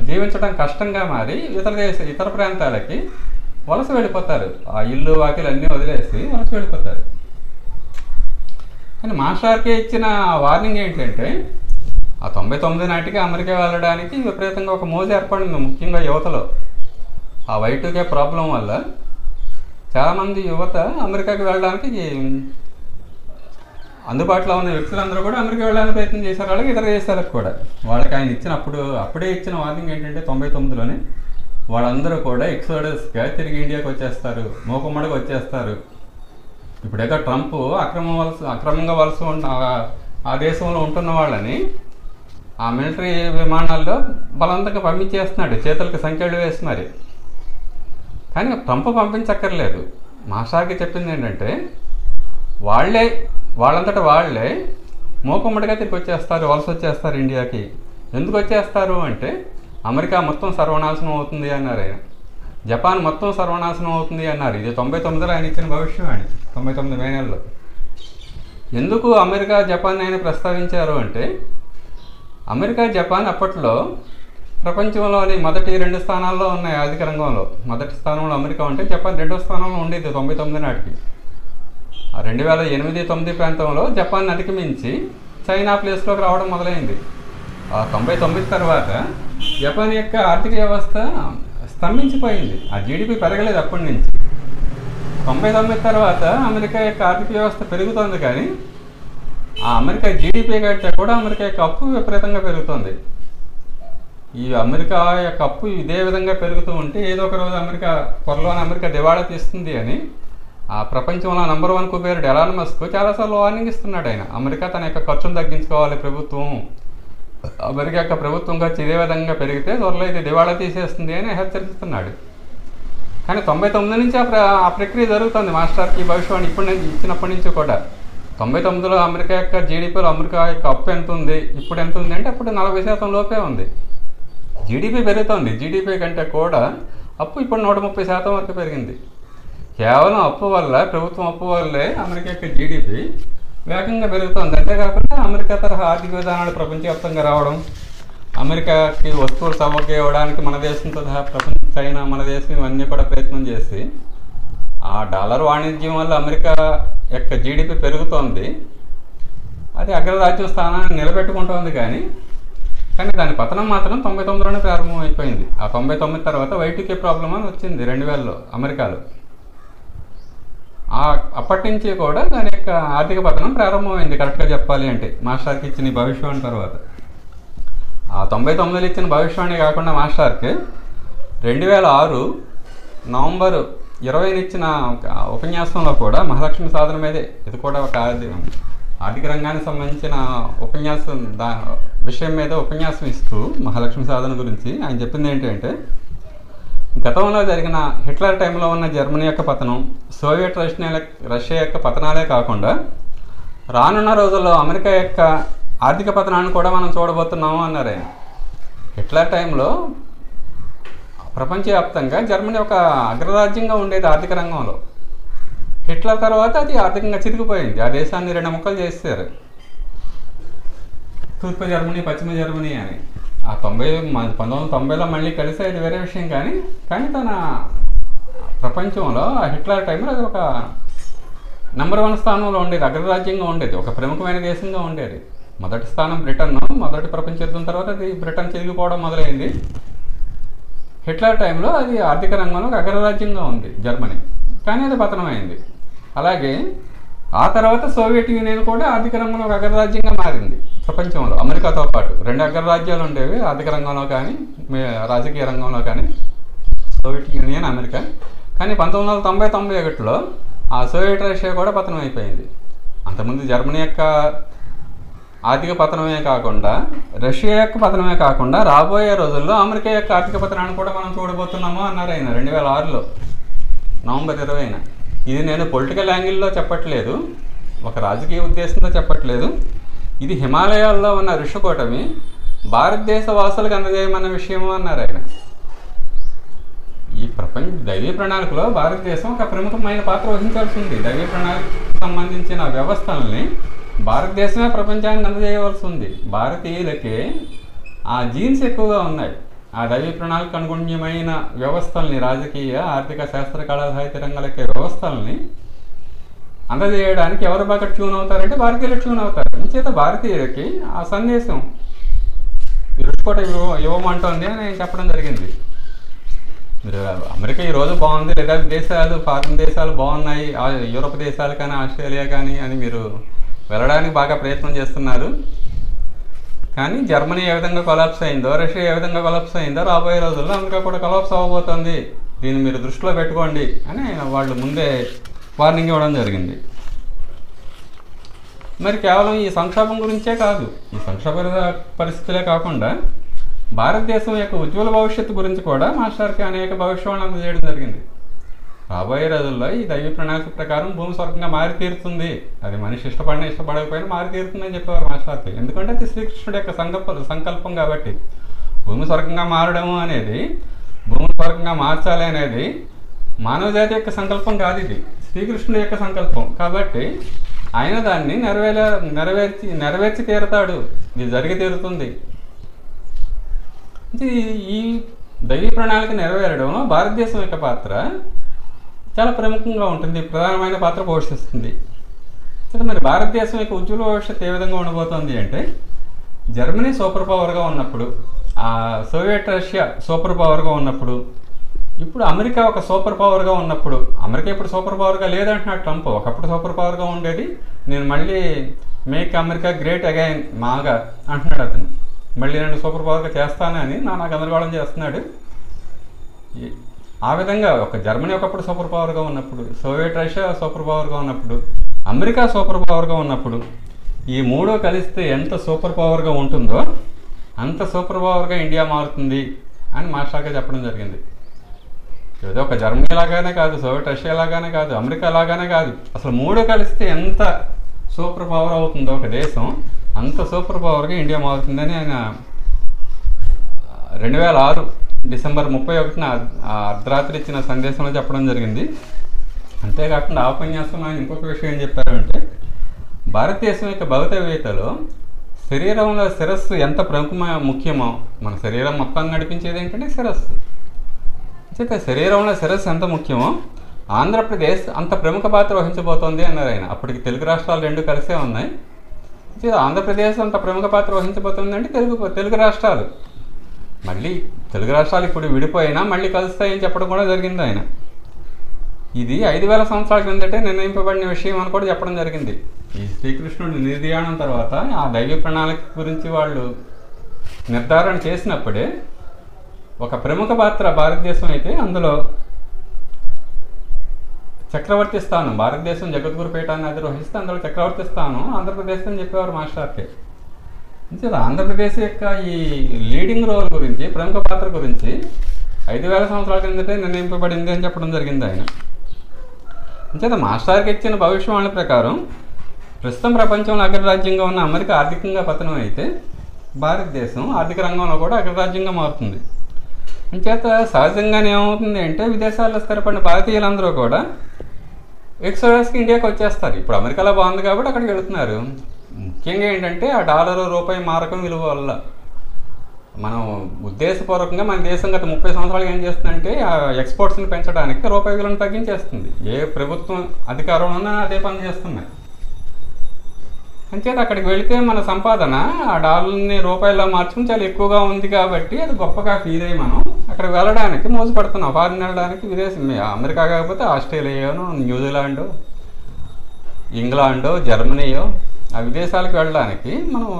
జీవించడం కష్టంగా మారి ఇతర ప్రాంతాలకి వలస వెళ్ళిపోతారు. ఆ ఇల్లు వాకిలు అన్నీ వదిలేసి వలస వెళ్ళిపోతారు. కానీ మాస్టర్కే ఇచ్చిన వార్నింగ్ ఏంటంటే ఆ 99 నాటికి అమెరికా వెళ్ళడానికి విపరీతంగా ఒక మోజు ఏర్పడింది, ముఖ్యంగా యువతలో. ఆ Y2K ప్రాబ్లం వల్ల చాలామంది యువత అమెరికాకి వెళ్ళడానికి అందుబాటులో ఉన్న వ్యక్తులందరూ కూడా అమెరికా వెళ్ళడానికి ప్రయత్నం చేశారు, అలాగే ఇతర దేశాలకు కూడా. వాళ్ళకి ఆయన అప్పుడే ఇచ్చిన వార్నింగ్ ఏంటంటే 99లోనే వాళ్ళందరూ కూడా ఎక్సోడస్గా తిరిగి ఇండియాకి వచ్చేస్తారు, మూకుమ్మడిగా వచ్చేస్తారు. ఇప్పుడేదో ట్రంప్ అక్రమంగా వలస ఆ దేశంలో ఉంటున్న వాళ్ళని ఆ మిలిటరీ విమానాల్లో బలవంతంగా పంపించేస్తున్నాడు, చేతులకు సంఖ్యలు వేసి మరి. కానీ ట్రంప్ పంపించక్కర్లేదు. మాస్టర్కి చెప్పింది ఏంటంటే వాళ్ళంతటా వాళ్ళే మూకుమ్మడిగా తిరిగి వచ్చేస్తారు, వలస వచ్చేస్తారు ఇండియాకి. ఎందుకు వచ్చేస్తారు అంటే అమెరికా మొత్తం సర్వనాశనం అవుతుంది అన్నారు ఆయన. జపాన్ మొత్తం సర్వనాశనం అవుతుంది అన్నారు. ఇది 99లో ఆయన ఇచ్చిన భవిష్యవాణి, 99 మే నెలలో. ఎందుకు అమెరికా జపాన్ ఆయన ప్రస్తావించారు అంటే అమెరికా జపాన్ అప్పట్లో ప్రపంచంలోని మొదటి 2 స్థానాల్లో ఉన్నాయి ఆర్థిక రంగంలో. మొదటి స్థానంలో అమెరికా ఉంటే జపాన్ 2వ స్థానంలో ఉండేది 99 నాటికి. ఆ 2008-9 ప్రాంతంలో జపాన్ అధిగమించి చైనా ప్లేస్లోకి రావడం మొదలైంది. ఆ 99 తర్వాత జపాన్ యొక్క ఆర్థిక వ్యవస్థ స్తంభించిపోయింది. ఆ జీడిపి పెరగలేదు అప్పటి నుంచి. 99 తర్వాత అమెరికా యొక్క ఆర్థిక వ్యవస్థ పెరుగుతుంది, కానీ ఆ అమెరికా జీడిపి కంటే కూడా అమెరికా యొక్క అప్పు విపరీతంగా పెరుగుతుంది. ఈ అమెరికా యొక్క అప్పు ఇదే విధంగా పెరుగుతూ ఉంటే ఏదో ఒక రోజు అమెరికా దివాళా తీస్తుంది అని ఆ ప్రపంచంలో నంబర్ 1 కుబేరుడు ఎలాన్ మస్క్ చాలాసార్లు వార్నింగ్ ఇస్తున్నాడు ఆయన. అమెరికా తన యొక్క ఖర్చును తగ్గించుకోవాలి ప్రభుత్వం, అమెరికా యొక్క ప్రభుత్వం ఖర్చు ఇదే విధంగా పెరిగితే త్వరలో ఇది దివాళా తీసేస్తుంది అని హెచ్చరిస్తున్నాడు. కానీ 99 నుంచి ఆ ప్రక్రియ జరుగుతుంది. మాస్టర్కి భవిష్యవాణి ఇచ్చినప్పటి నుంచి కూడా 99లో అమెరికా యొక్క జీడిపిలో అమెరికా యొక్క అప్పు ఎంత ఉంది, ఇప్పుడు ఎంత ఉంది అంటే అప్పుడు 40% లోపే ఉంది. జీడిపి పెరుగుతుంది, జీడిపి కంటే కూడా అప్పు ఇప్పుడు 130% వరకు పెరిగింది. కేవలం ప్రభుత్వం అప్పు వల్లే అమెరికా యొక్క జీడిపి వేగంగా పెరుగుతుంది. అంతేకాకుండా అమెరికా తరహా ఆర్థిక విధానాలు ప్రపంచవ్యాప్తంగా రావడం, అమెరికాకి వస్తువులు సవ్వకి ఇవ్వడానికి మన దేశంతో సహా చైనా మన దేశం ఇవన్నీ కూడా ప్రయత్నం చేసి ఆ డాలర్ వాణిజ్యం వల్ల అమెరికా యొక్క జీడిపి పెరుగుతోంది. అది అగ్రరాజ్యం స్థానాన్ని నిలబెట్టుకుంటోంది. కానీ దాని పతనం మాత్రం 99లోనే ప్రారంభమైపోయింది. ఆ 99 తర్వాత Y2K ప్రాబ్లం అని వచ్చింది 2000లో అమెరికాలో. అప్పటి నుంచి కూడా దాని యొక్క ఆర్థిక పతనం ప్రారంభమైంది కరెక్ట్గా చెప్పాలి అంటే మాస్టర్కి ఇచ్చిన భవిష్యవాణి తర్వాత. ఆ 99లో ఇచ్చిన భవిష్యవాణి కాకుండా మాస్టర్కి 2006 నవంబర్ 20న ఇచ్చిన ఉపన్యాసంలో కూడా మహాలక్ష్మి సాధన మీదే, ఇది కూడా ఒక ఆర్థిక రంగానికి సంబంధించిన విషయం మీద ఉపన్యాసం ఇస్తూ మహాలక్ష్మి సాధన గురించి ఆయన చెప్పింది ఏంటంటే గతంలో జరిగిన హిట్లర్ టైంలో ఉన్న జర్మనీ యొక్క పతనం, సోవియట్ రష్యా యొక్క పతనాలే కాకుండా రానున్న రోజుల్లో అమెరికా యొక్క ఆర్థిక పతనాన్ని కూడా మనం చూడబోతున్నాము అన్నారు ఆయన. హిట్లర్ టైంలో ప్రపంచవ్యాప్తంగా జర్మనీ ఒక అగ్రరాజ్యంగా ఉండేది ఆర్థిక రంగంలో. హిట్లర్ తర్వాత అది ఆర్థికంగా చిరిగిపోయింది. ఆ దేశాన్ని 2 ముక్కలు చేశారు, తూర్పు జర్మనీ పశ్చిమ జర్మనీ అని. ఆ 1990లో మళ్ళీ కలిసి అది వేరే విషయం. కానీ తన ప్రపంచంలో ఆ హిట్లర్ టైంలో అది ఒక నంబర్ 1 స్థానంలో ఉండేది, అగ్రరాజ్యంగా ఉండేది, ఒక ప్రముఖమైన దేశంగా ఉండేది. మొదటి స్థానం బ్రిటన్. మొదటి ప్రపంచ యుద్ధం తర్వాత అది బ్రిటన్ చెదిగిపోవడం మొదలైంది. హిట్లర్ టైంలో అది ఆర్థిక రంగంలో ఒక అగ్రరాజ్యంగా ఉంది జర్మనీ, కానీ అది పతనమైంది. అలాగే ఆ తర్వాత సోవియట్ యూనియన్ కూడా ఆర్థిక రంగంలో ఒక అగ్రరాజ్యంగా మారింది ప్రపంచంలో. అమెరికాతో పాటు 2 అగ్రరాజ్యాలు ఉండేవి ఆర్థిక రంగంలో కానీ రాజకీయ రంగంలో కానీ, సోవియట్ యూనియన్, అమెరికా. కానీ 1990-91లో ఆ సోవియట్ రష్యా కూడా పతనం అయిపోయింది. అంతకుముందు జర్మనీ యొక్క ఆర్థిక పతనమే కాకుండా, రష్యా యొక్క పతనమే కాకుండా రాబోయే రోజుల్లో అమెరికా యొక్క ఆర్థిక పతనాన్ని కూడా మనం చూడబోతున్నాము అన్నారు ఆయన 2006లో నవంబర్ 20న. ఇది నేను పొలిటికల్ యాంగిల్లో చెప్పట్లేదు, ఒక రాజకీయ ఉద్దేశంతో చెప్పట్లేదు. ఇది హిమాలయాల్లో ఉన్న ఋషికూటమి భారతదేశ వాసులకు అందజేయమన్న విషయము అన్నారు ఆయన. ఈ ప్రపంచ దైవీ ప్రణాళికలో భారతదేశం ఒక ప్రముఖమైన పాత్ర వహించాల్సి ఉంది. దైవీ ప్రణాళికకు సంబంధించిన వ్యవస్థల్ని భారతదేశమే ప్రపంచానికి అందజేయవలసి ఉంది. భారతీయులకి ఆ జీన్స్ ఎక్కువగా ఉన్నాయి. ఆ దైవీ ప్రణాళిక అనుగుణ్యమైన వ్యవస్థల్ని, రాజకీయ, ఆర్థిక, శాస్త్ర, కళా, సాహిత్య రంగాలకి వ్యవస్థల్ని అందజేయడానికి ఎవరు బాగా ట్యూన్ అవుతారంటే భారతీయులు ట్యూన్ అవుతారు. అంచేత భారతీయులకి ఆ సందేశం ఋషికోట ఇవ్వమంటోంది అని నేను చెప్పడం జరిగింది. మీరు అమెరికా ఈరోజు బాగుంది, లేదా దేశాలు, ఫారిన్ దేశాలు బాగున్నాయి, యూరోప్ దేశాలు కానీ, ఆస్ట్రేలియా కానీ అని మీరు వెళ్ళడానికి బాగా ప్రయత్నం చేస్తున్నారు. కానీ జర్మనీ ఏ విధంగా కొలాప్స్ అయిందో, రష్యా ఏ విధంగా కొలాప్స్ అయిందో రాబోయే రోజుల్లో అమెరికా కూడా కొలాప్స్ అవ్వబోతోంది, దీన్ని మీరు దృష్టిలో పెట్టుకోండి అని వాళ్ళు ముందే వార్నింగ్ ఇవ్వడం జరిగింది. మరి కేవలం ఈ సంక్షోభం గురించే కాదు, ఈ సంక్షోభ పరిస్థితులే కాకుండా భారతదేశం యొక్క ఉజ్వల భవిష్యత్తు గురించి కూడా మాస్టర్కి అనేక భవిష్యవాణులు అందజేయడం జరిగింది. రాబోయే రోజుల్లో ఈ దైవీ ప్రణాళిక ప్రకారం భూమి స్వర్గంగా మారి తీరుతుంది, అది మనిషి ఇష్టపడినా ఇష్టపడకపోయినా మారి తీరుతుందని చెప్పేవారు మాస్టర్కి. ఎందుకంటే అది శ్రీకృష్ణుడి యొక్క సంకల్పం కాబట్టి. భూమి స్వర్గంగా మారడము అనేది, భూమి స్వర్గంగా మార్చాలి అనేది మానవ జాతి యొక్క సంకల్పం కాదు, ఇది శ్రీకృష్ణుడి యొక్క సంకల్పం. కాబట్టి ఆయన దాన్ని నెరవేర్చి తీరుతాడు, ఇది జరిగి తీరుతుంది. ఈ దైవీ ప్రణాళిక నెరవేరడంలో భారతదేశం యొక్క పాత్ర చాలా ప్రముఖంగా ఉంటుంది, ప్రధానమైన పాత్ర పోషిస్తుంది. మరి భారతదేశం యొక్క ఉజ్వల భవిష్యత్తు ఏ విధంగా ఉండబోతోంది అంటే, జర్మనీ సూపర్ పవర్గా ఉన్నప్పుడు, ఆ సోవియట్ రష్యా సూపర్ పవర్గా ఉన్నప్పుడు, ఇప్పుడు అమెరికా ఒక సూపర్ పవర్గా ఉన్నప్పుడు, అమెరికా ఇప్పుడు సూపర్ పవర్గా లేదంటున్నాడు ట్రంప్, ఒకప్పుడు సూపర్ పవర్గా ఉండేది, నేను మళ్ళీ make America great again MAGA అంటున్నాడు అతను, మళ్ళీ నేను సూపర్ పవర్గా చేస్తానని నానా గందరగోళం చేస్తున్నాడు. ఆ విధంగా ఒక జర్మనీ ఒకప్పుడు సూపర్ పవర్గా ఉన్నప్పుడు, సోవియట్ రష్యా సూపర్ పవర్గా ఉన్నప్పుడు, అమెరికా సూపర్ పవర్గా ఉన్నప్పుడు, ఈ మూడో కలిస్తే ఎంత సూపర్ పవర్గా ఉంటుందో అంత సూపర్ పవర్గా ఇండియా మారుతుంది అని మాస్టర్గా చెప్పడం జరిగింది. ఏదో ఒక జర్మనీ లాగానే కాదు, సోవియట్ రష్యా లాగానే కాదు, అమెరికా లాగానే కాదు, అసలు మూడు కలిస్తే ఎంత సూపర్ పవర్ అవుతుందో ఒక దేశం, అంత సూపర్ పవర్గా ఇండియా మారుతుందని ఆయన 2006 డిసెంబర్ 31న అర్ధరాత్రి ఇచ్చిన సందేశంలో చెప్పడం జరిగింది. అంతేకాకుండా ఆ ఉపన్యాసం ఆయన ఇంకొక విషయం ఏం చెప్పారంటే, భారతదేశం యొక్క భౌతికవేత్తలో శరీరంలో శిరస్సు ఎంత ముఖ్యమో, మన శరీరం మొత్తాన్ని నడిపించేది ఏంటంటే శిరస్సు. అయితే శరీరంలో శిరస్సు ఎంత ముఖ్యమో ఆంధ్రప్రదేశ్ అంత ప్రముఖ పాత్ర వహించబోతోంది అన్నారు ఆయన. అప్పటికి తెలుగు రాష్ట్రాలు రెండు కలిసే ఉన్నాయి. ఆంధ్రప్రదేశ్ అంత ప్రముఖ పాత్ర వహించబోతుంది అంటే తెలుగు రాష్ట్రాలు, మళ్ళీ తెలుగు రాష్ట్రాలు ఇప్పుడు విడిపోయినా మళ్ళీ కలుస్తాయని చెప్పడం కూడా జరిగింది ఆయన. ఇది 5000 సంవత్సరాల క్రిందటే నిర్ణయింపబడిన విషయం అని కూడా చెప్పడం జరిగింది. ఈ శ్రీకృష్ణుడి నిర్యాణం తర్వాత ఆ దైవ ప్రణాళిక గురించి వాళ్ళు నిర్ధారణ చేసినప్పుడే ఒక ప్రముఖ పాత్ర భారతదేశం అయితే అందులో చక్రవర్తి స్థానం, భారతదేశం జగద్గురు పీఠాన్ని అధిరోహిస్తే అందులో చక్రవర్తి స్థానం ఆంధ్రప్రదేశ్ అని చెప్పేవారు మాస్టర్కి. ఆంధ్రప్రదేశ్ యొక్క ఈ లీడింగ్ రోల్ గురించి, ప్రముఖ పాత్ర గురించి 5000 సంవత్సరాల కిందటే నిర్ణయింపబడింది అని చెప్పడం జరిగింది ఆయన. అంచేత మాస్టర్కి ఇచ్చిన భవిష్యవాణి ప్రకారం ప్రస్తుతం ప్రపంచంలో అగ్రరాజ్యంగా ఉన్న అమెరికా ఆర్థికంగా పతనం అయితే భారతదేశం ఆర్థిక రంగంలో కూడా అగ్రరాజ్యంగా మారుతుంది. అంచేత సహజంగానే ఏమవుతుంది అంటే, విదేశాల్లో స్థిరపడిన భారతీయులందరూ కూడా ఎక్సోడస్కి ఇండియాకి వచ్చేస్తారు. ఇప్పుడు అమెరికాలో బాగుంది కాబట్టి అక్కడికి వెళుతున్నారు. ముఖ్యంగా ఏంటంటే ఆ డాలరు రూపాయి మారకం విలువ వల్ల మనం ఉద్దేశపూర్వకంగా మన దేశం గత 30 సంవత్సరాలు ఏం చేస్తుందంటే ఆ ఎక్స్పోర్ట్స్ని పెంచడానికి రూపాయి విలువను తగ్గించేస్తుంది. ఏ ప్రభుత్వం అధికారంలో ఉన్నా అదే పని చేస్తున్నాయి. అంచేత అక్కడికి వెళితే మన సంపాదన ఆ డాలర్ని రూపాయల్లో మార్చుకుని చాలా ఎక్కువగా ఉంది కాబట్టి అది గొప్పగా ఫీల్ అయ్యి మనం అక్కడికి వెళ్ళడానికి మోసపడుతున్నాం. ఫారిన్ వెళ్ళడానికి విదేశం అమెరికా కాకపోతే ఆస్ట్రేలియానో, న్యూజిలాండ్, ఇంగ్లాండో, జర్మనీయో ఆ విదేశాలకు వెళ్ళడానికి మనం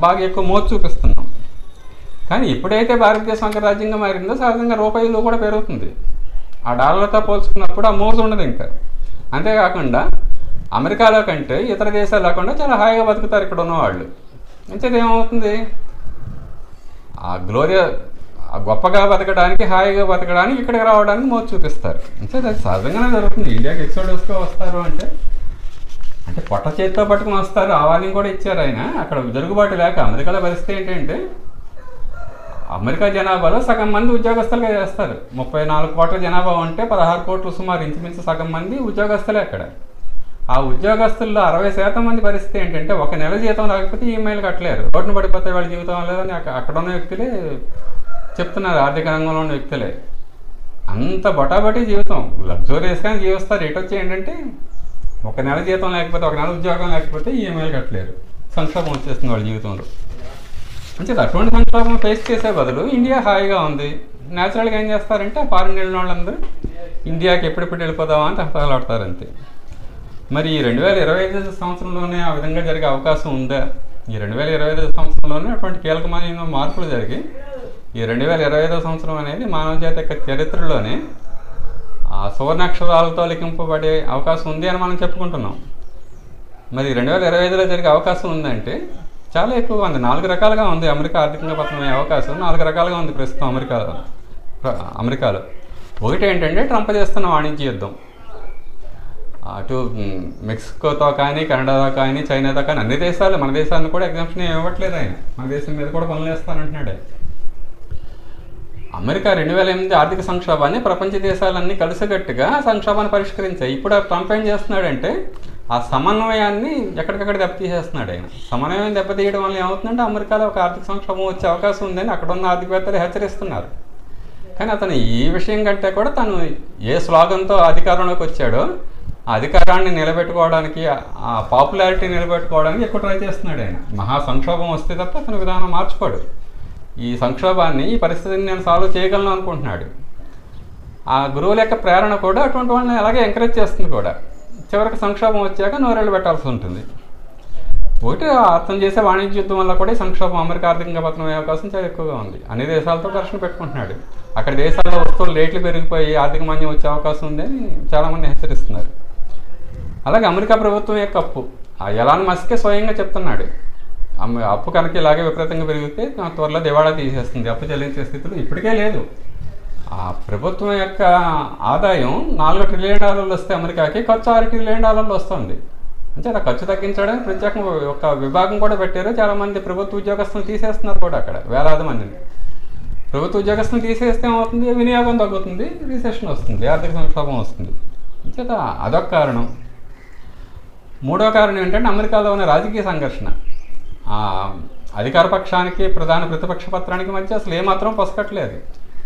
బాగా ఎక్కువ మోజు చూపిస్తున్నాం. కానీ ఎప్పుడైతే భారతదేశం అంగరాజ్యంగా మారిందో సహజంగా రూపాయి విలువ కూడా పెరుగుతుంది. ఆ డాలర్తో పోల్చుకున్నప్పుడు ఆ మోజు ఉండదు ఇంకా. అంతేకాకుండా అమెరికాలో కంటే ఇతర దేశాలు లేకుండా చాలా హాయిగా బతుకుతారు ఇక్కడ ఉన్నవాళ్ళు. అంచేది ఏమవుతుంది, ఆ గ్లోరియా గొప్పగా బతకడానికి, హాయిగా బతకడానికి ఇక్కడికి రావడానికి మోజు చూపిస్తారు. అంచేది అది సహజంగానే జరుగుతుంది. ఇండియాకి ఎక్సోడస్గా వస్తారు అంటే పొట్ట చేతితో పట్టుకుని వస్తారు. ఆ వార్నింగ్ కూడా ఇచ్చారు ఆయన. అక్కడ జరుగుబాటు లేక అమెరికాలో పరిస్థితి ఏంటంటే అమెరికా జనాభాలో సగం మంది ఉద్యోగస్తులుగా చేస్తారు. 34 కోట్ల జనాభా ఉంటే 16 కోట్లు సుమారు ఇంచుమించు సగం మంది ఉద్యోగస్తులే అక్కడ. ఆ ఉద్యోగస్తుల్లో 60% మంది పరిస్థితి ఏంటంటే ఒక నెల జీతం రాకపోతే ఈమెయిల్ కట్టలేరు, రోడ్డున పడిపోతే వాళ్ళ జీవితం లేదని అక్కడ ఉన్న వ్యక్తులే చెప్తున్నారు. ఆర్థిక రంగంలో ఉన్న వ్యక్తులే అంత బొటాబొటీ జీవితం లగ్జూరియస్గానే జీవిస్తారు. వచ్చి ఏంటంటే ఒక నెల జీతం లేకపోతే, ఒక నెల ఉద్యోగం లేకపోతే ఈమెయిల్ కట్టలేరు. సంక్షోభం వచ్చేస్తుంది వాళ్ళ జీవితంలో. అంటే అటువంటి సంక్షోభం ఫేస్ చేసే బదులు ఇండియా హాయిగా ఉంది. న్యాచురల్గా ఏం చేస్తారంటే ఫారిన్ వెళ్ళిన వాళ్ళందరూ ఇండియాకి ఎప్పుడెప్పుడు వెళ్ళిపోదామా అని తహతలాడతారు అంతే. మరి ఈ 2025 సంవత్సరంలోనే ఆ విధంగా జరిగే అవకాశం ఉందా? ఈ 2025 సంవత్సరంలోనే అటువంటి కీలకమైన మార్పులు జరిగి ఈ 2025 సంవత్సరం అనేది మానవ జాతి యొక్క చరిత్రలోనే ఆ సువర్ణాక్షరాలతో లిఖింపబడే అవకాశం ఉంది అని మనం చెప్పుకుంటున్నాం. మరి 2025లో జరిగే అవకాశం ఉందంటే చాలా ఎక్కువగా ఉంది. 4 రకాలుగా ఉంది అమెరికా ఆర్థికంగా పతనమయ్యే అవకాశం. 4 రకాలుగా ఉంది ప్రస్తుతం అమెరికాలో. ఒకటి ఏంటంటే ట్రంప్ చేస్తున్న వాణిజ్య యుద్ధం. అటు మెక్సికోతో కానీ, కెనడాతో కానీ, చైనాతో కానీ అన్ని దేశాలు, మన దేశాన్ని కూడా ఎగ్జామ్షన్ ఇవ్వట్లేదు ఆయన. మన దేశం మీద కూడా పనులు వేస్తానంటున్నాడు. అమెరికా 2008 ఆర్థిక సంక్షోభాన్ని ప్రపంచ దేశాలన్నీ కలిసికట్టుగా సంక్షోభాన్ని పరిష్కరించాయి. ఇప్పుడు ట్రంప్ ఏం చేస్తున్నాడంటే ఆ సమన్వయాన్ని ఎక్కడికక్కడ దెబ్బతీసేస్తున్నాడు ఆయన. సమన్వయం దెబ్బతీయడం వల్ల ఏమవుతుందంటే అమెరికాలో ఒక ఆర్థిక సంక్షోభం వచ్చే అవకాశం ఉందని అక్కడ ఉన్న ఆర్థికవేత్తలు హెచ్చరిస్తున్నారు. కానీ అతను ఈ విషయం కంటే కూడా తను ఏ స్లోగన్తో అధికారంలోకి వచ్చాడో ఆ అధికారాన్ని నిలబెట్టుకోవడానికి, ఆ పాపులారిటీ నిలబెట్టుకోవడానికి ఎక్కువ ట్రై చేస్తున్నాడు ఆయన. మహా సంక్షోభం వస్తే తప్ప అతని విధానం మార్చుకోడు. ఈ సంక్షోభాన్ని, ఈ పరిస్థితిని నేను సాల్వ్ చేయగలను అనుకుంటున్నాడు. ఆ గురువుల యొక్క ప్రేరణ కూడా అటువంటి వాళ్ళని అలాగే ఎంకరేజ్ చేస్తుంది కూడా. చివరికి సంక్షోభం వచ్చాక నోరేళ్ళు పెట్టాల్సి ఉంటుంది. ఒకటి అర్థం చేసే వాణిజ్య యుద్ధం వల్ల కూడా ఈ సంక్షోభం అమెరికా ఆర్థికంగా పతనమయ్యే అవకాశం చాలా ఎక్కువగా ఉంది. అన్ని దేశాలతో ఘర్షణ పెట్టుకుంటున్నాడు. అక్కడ దేశాల్లో వస్తువులు రేట్లు పెరిగిపోయి ఆర్థిక మాంద్యం వచ్చే అవకాశం ఉందని చాలామంది హెచ్చరిస్తున్నారు. అలాగే అమెరికా ప్రభుత్వం యొక్క అప్పు, ఆ ఎలాన్ మస్కే స్వయంగా చెప్తున్నాడు, అప్పు కనుక ఇలాగే విపరీతంగా పెరిగితే త్వరలో దివాళా తీసేస్తుంది, అప్పు చెల్లించే స్థితిలో ఇప్పటికే లేదు. ఆ ప్రభుత్వం యొక్క ఆదాయం $4 ట్రిలియన్ వస్తే అమెరికాకి ఖర్చు $6 ట్రిలియన్ వస్తుంది. అంటే అలా ఖర్చు తగ్గించడానికి ప్రత్యేకంగా ఒక విభాగం కూడా పెట్టారు. చాలామంది ప్రభుత్వ ఉద్యోగస్తులు తీసేస్తున్నారు కూడా అక్కడ, వేలాది మందిని. ప్రభుత్వ ఉద్యోగస్తులు తీసేస్తే ఏమవుతుంది, వినియోగం తగ్గుతుంది, రిసెషన్ వస్తుంది, ఆర్థిక సంక్షోభం వస్తుంది. అంచేత అదొక కారణం. మూడో కారణం ఏంటంటే అమెరికాలో ఉన్న రాజకీయ సంఘర్షణ. అధికార పక్షానికి ప్రధాన ప్రతిపక్ష పత్రానికి మధ్య అసలు ఏమాత్రం పొసకట్లేదు.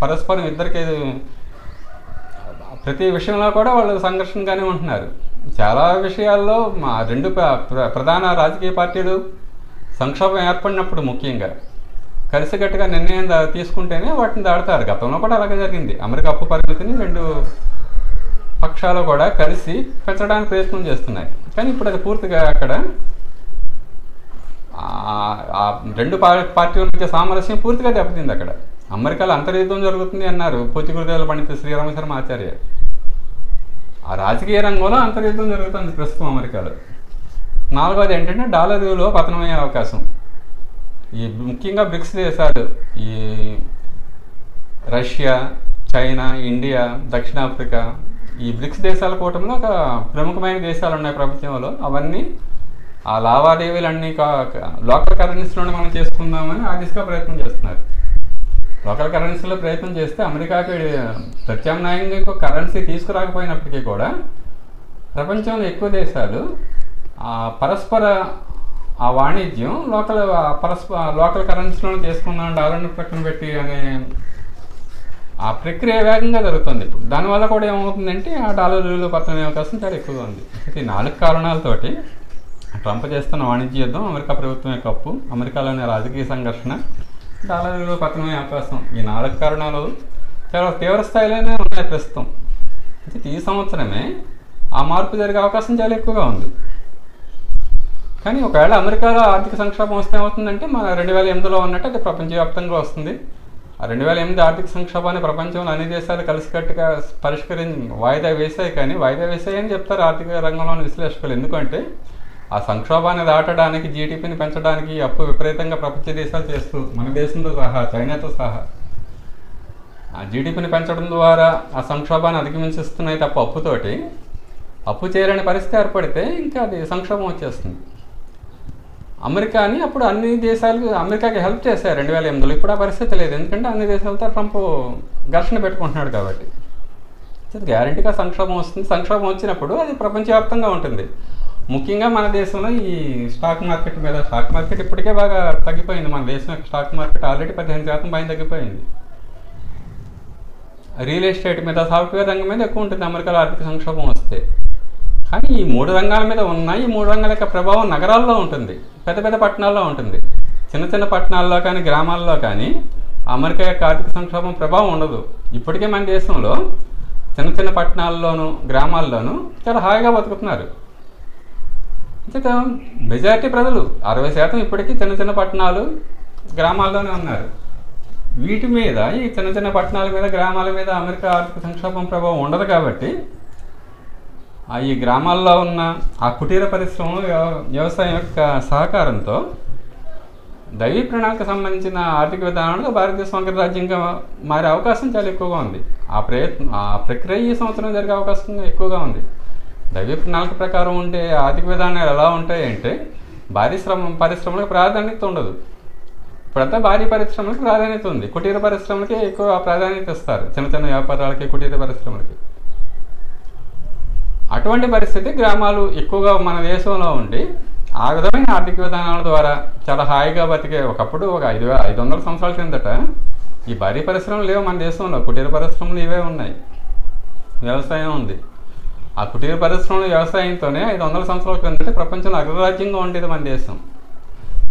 పరస్పరం ఇద్దరికి ప్రతి విషయంలో కూడా వాళ్ళు సంఘర్షణగానే ఉంటున్నారు. చాలా విషయాల్లో మా రెండు ప్రధాన రాజకీయ పార్టీలు సంక్షోభం ఏర్పడినప్పుడు ముఖ్యంగా కలిసికట్టుగా నిర్ణయం తీసుకుంటేనే వాటిని దాడతారు. గతంలో కూడా అలాగే జరిగింది. అమెరికా అప్పు పరిమితిని రెండు పక్షాలు కూడా కలిసి పెంచడానికి ప్రయత్నం చేస్తున్నాయి. కానీ ఇప్పుడు అది పూర్తిగా అక్కడ రెండు పార్టీల మధ్య సామరస్యం పూర్తిగా దెబ్బతింది. అక్కడ అమెరికాలో అంతర్యుద్ధం జరుగుతుంది అన్నారు పూర్తిగురుదేవుల పండిత శ్రీరామ శర్మ ఆచార్య. ఆ రాజకీయ రంగంలో అంతర్యుద్ధం జరుగుతుంది ప్రస్తుతం అమెరికాలో. నాలుగోది ఏంటంటే డాలర్ విలువ పతనమయ్యే అవకాశం. ఈ ముఖ్యంగా బ్రిక్స్ దేశాలు, ఈ రష్యా, చైనా, ఇండియా, దక్షిణాఫ్రికా, ఈ బ్రిక్స్ దేశాల కూటమిలో ఒక ప్రముఖమైన దేశాలు ఉన్నాయి ప్రపంచంలో. అవన్నీ ఆ లావాదేవీలన్నీ లోకల్ కరెన్సీలోనే మనం చేసుకుందామని ఆ దిశగా ప్రయత్నం చేస్తున్నారు. లోకల్ కరెన్సీలో ప్రయత్నం చేస్తే అమెరికాకి ప్రత్యామ్నాయంగా ఇంకో కరెన్సీ తీసుకురాకపోయినప్పటికీ కూడా ప్రపంచంలో ఎక్కువ దేశాలు పరస్పర ఆ వాణిజ్యం లోకల్ కరెన్సీలోనే చేసుకుందాం, డాలర్ని ప్రక్కన పెట్టి అనే ఆ ప్రక్రియ వేగంగా జరుగుతుంది ఇప్పుడు. దానివల్ల కూడా ఏమవుతుందంటే ఆ డాలర్ విలువ పతనమయ్యే అవకాశం చాలా ఎక్కువగా ఉంది. ఈ 4 కారణాలతోటి ట్రంప్ చేస్తున్న వాణిజ్య యుద్ధం, అమెరికా ప్రభుత్వం యొక్క అప్పు, అమెరికాలోని రాజకీయ సంఘర్షణ, డాలర్ విలువ పతనమయ్యే అవకాశం, ఈ 4 కారణాలు చాలా తీవ్ర స్థాయిలోనే ఉన్నాయి ప్రస్తుతం. అయితే ఈ సంవత్సరమే ఆ మార్పు జరిగే అవకాశం చాలా ఎక్కువగా ఉంది. కానీ ఒకవేళ అమెరికాలో ఆర్థిక సంక్షోభం వస్తే ఏమవుతుందంటే మన 2008లో ఉన్నట్టు అది ప్రపంచవ్యాప్తంగా వస్తుంది. ఆ 2008 ఆర్థిక సంక్షోభాన్ని ప్రపంచంలో అన్ని దేశాలు కలిసికట్టుగా వాయిదా వేసాయని చెప్తారు ఆర్థిక రంగంలోని విశ్లేషకులు. ఎందుకంటే ఆ సంక్షోభాన్ని దాటడానికి, జీడిపిని పెంచడానికి అప్పు విపరీతంగా ప్రపంచ దేశాలు చేస్తూ, మన దేశంతో సహా, చైనాతో సహా ఆ జీడిపిని పెంచడం ద్వారా ఆ సంక్షోభాన్ని అధిగమించిస్తున్నాయి తప్ప అప్పు చేయలేని పరిస్థితి ఏర్పడితే ఇంకా అది సంక్షోభం వచ్చేస్తుంది. అమెరికాని అప్పుడు అన్ని దేశాలు అమెరికాకి హెల్ప్ చేశారు 2008లో. ఇప్పుడు ఆ పరిస్థితి లేదు, ఎందుకంటే అన్ని దేశాలతో ట్రంప్ ఘర్షణ పెట్టుకుంటున్నాడు కాబట్టి. గ్యారంటీగా సంక్షోభం వస్తుంది. సంక్షోభం వచ్చినప్పుడు అది ప్రపంచవ్యాప్తంగా ఉంటుంది. ముఖ్యంగా మన దేశంలో ఈ స్టాక్ మార్కెట్ ఇప్పటికే బాగా తగ్గిపోయింది. మన దేశం యొక్క స్టాక్ మార్కెట్ ఆల్రెడీ 15% పైన తగ్గిపోయింది. రియల్ ఎస్టేట్ మీద, సాఫ్ట్వేర్ రంగం మీద ఎక్కువ ఉంటుంది అమెరికాలో ఆర్థిక సంక్షోభం వస్తే. కానీ ఈ 3 రంగాల మీద ఈ 3 రంగాల యొక్క ప్రభావం నగరాల్లో ఉంటుంది, పెద్ద పెద్ద పట్టణాల్లో ఉంటుంది. చిన్న చిన్న పట్టణాల్లో కానీ, గ్రామాల్లో కానీ అమెరికా యొక్క ఆర్థిక సంక్షోభం ప్రభావం ఉండదు. ఇప్పటికే మన దేశంలో చిన్న చిన్న పట్టణాల్లోనూ, గ్రామాల్లోనూ చాలా హాయిగా బతుకుతున్నారు. మెజారిటీ ప్రజలు 60% ఇప్పటికీ చిన్న చిన్న పట్టణాలు, గ్రామాల్లోనే ఉన్నారు. వీటి మీద, ఈ చిన్న చిన్న పట్టణాల మీద, గ్రామాల మీద అమెరికా ఆర్థిక సంక్షోభం ప్రభావం ఉండదు కాబట్టి ఈ గ్రామాల్లో ఉన్న ఆ కుటీర పరిశ్రమలు, వ్యవసాయం యొక్క సహకారంతో దైవీ ప్రణాళిక సంబంధించిన ఆర్థిక విధానాలు భారతదేశం అగ్రరాజ్యంగా మారే అవకాశం చాలా ఎక్కువగా ఉంది. ఆ ప్రక్రియ ఈ సంవత్సరం జరిగే అవకాశం ఎక్కువగా ఉంది. దైవీ ప్రణాళిక ప్రకారం ఉండే ఆర్థిక విధానాలు ఎలా ఉంటాయంటే పరిశ్రమలకు ప్రాధాన్యత ఉండదు. ఇప్పుడంతా భారీ పరిశ్రమలకు ప్రాధాన్యత ఉంది, కుటీర పరిశ్రమలకి ఎక్కువ ప్రాధాన్యత ఇస్తారు, చిన్న చిన్న వ్యాపారాలకి, కుటీర పరిశ్రమలకి. అటువంటి పరిస్థితి గ్రామాలు ఎక్కువగా మన దేశంలో ఉండి ఆ విధమైన ఆర్థిక విధానాల ద్వారా చాలా హాయిగా బతికే. ఒకప్పుడు ఒక 500 సంవత్సరాల కిందట ఈ భారీ పరిశ్రమలు లేవు మన దేశంలో, కుటీర పరిశ్రమలు ఇవే ఉన్నాయి, వ్యవసాయం ఉంది. ఆ కుటీర పరిశ్రమల వ్యవసాయంతోనే 500 సంవత్సరాల క్రిందట ప్రపంచంలో అగ్రరాజ్యంగా ఉండేది మన దేశం.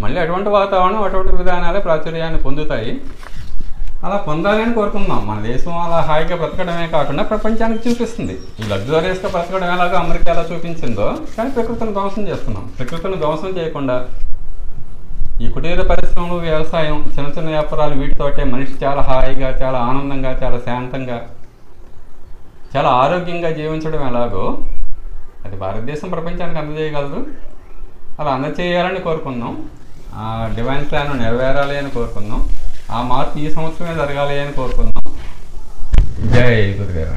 మళ్ళీ అటువంటి వాతావరణం, అటువంటి విధానాలే ప్రాచుర్యాన్ని పొందుతాయి. అలా పొందాలని కోరుకుందాం. మన దేశం అలా హాయిగా బ్రతకడమే కాకుండా ప్రపంచానికి చూపిస్తుంది. ఈ లగ్జరియస్గా బ్రతకడం ఎలాగో అమెరికా ఎలా చూపించిందో, కానీ ప్రకృతిని ధ్వంసం చేస్తున్నాం. ప్రకృతిని ధ్వంసం చేయకుండా ఈ కుటీర పరిశ్రమలు, వ్యవసాయం, చిన్న చిన్న వ్యాపారాలు, వీటితోటే మనిషి చాలా హాయిగా, చాలా ఆనందంగా, చాలా శాంతంగా, చాలా ఆరోగ్యంగా జీవించడం ఎలాగో అది భారతదేశం ప్రపంచానికి అందజేయగలదు. అలా అందజేయాలని కోరుకుందాం. ఆ డివైన్ ప్లాన్ నెరవేరాలి అని కోరుకుందాం. ఆ మార్పు ఈ సంవత్సరమే జరగాలి అని కోరుకుందాం. జై గురుదేవ్.